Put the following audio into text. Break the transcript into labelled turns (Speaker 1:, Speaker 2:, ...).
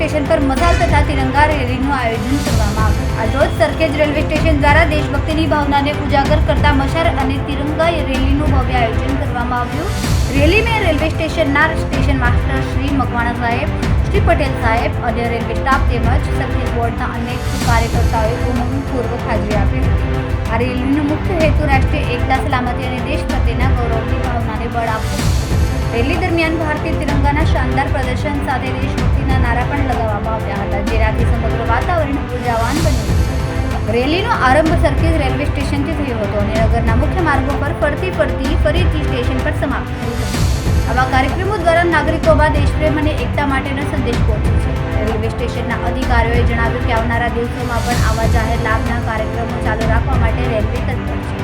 Speaker 1: Station પર મસાલ તથા તિરંગા રેલીનું આયોજન કરવામાં આવ્યું। આજરોજ સરખેજ રેલવે સ્ટેશન દ્વારા દેશભક્તિની ભાવનાને ઉજાગર કરતા મશાલ અને તિરંગા રેલીનું ભવ્ય આયોજન કરવામાં આવ્યું। રેલી में रेलवे स्टेशनના સ્ટેશન માસ્ટર શ્રી મકવાણા સાહેબ, શ્રી પટેલ સાહેબ અને રેલવે સ્ટાફ તેમજ સરખેજ બોર્ડના અનેક કાર્યકર્તાઓએ ઉમંગપૂર્વક હાજરી આપી હતી। આ રેલીનો મુખ્ય હેતુ રાષ્ટ્રીય એકતા, સલામતી અને દેશ પ્રત્યેના ગૌરવની ભાવનાને બળ આપવું। રેલી દરમિયાન ભારતીય તિરંગાના શાનદાર પ્રદર્શન સાથે દેશભક્તિના નારા પણ લગાવવામાં આવ્યા હતા, જેનાથી સમગ્ર વાતાવરણ ઉર્જાવાન બન્યું। રેલીનો આરંભ સરખેજ રેલવે સ્ટેશનથી થયો હતો અને નગરના મુખ્ય માર્ગો પર ફરીથી સ્ટેશન પર સમાપ્ત થયું હતું। આવા કાર્યક્રમો દ્વારા નાગરિકોમાં દેશપ્રેમ અને એકતા માટેનો સંદેશ પહોંચે છે। રેલવે સ્ટેશનના અધિકારીઓએ જણાવ્યું કે આવનારા દિવસોમાં પણ આવા જાહેર લાભના કાર્યક્રમો ચાલુ રાખવા માટે રેલવે તત્પર છે।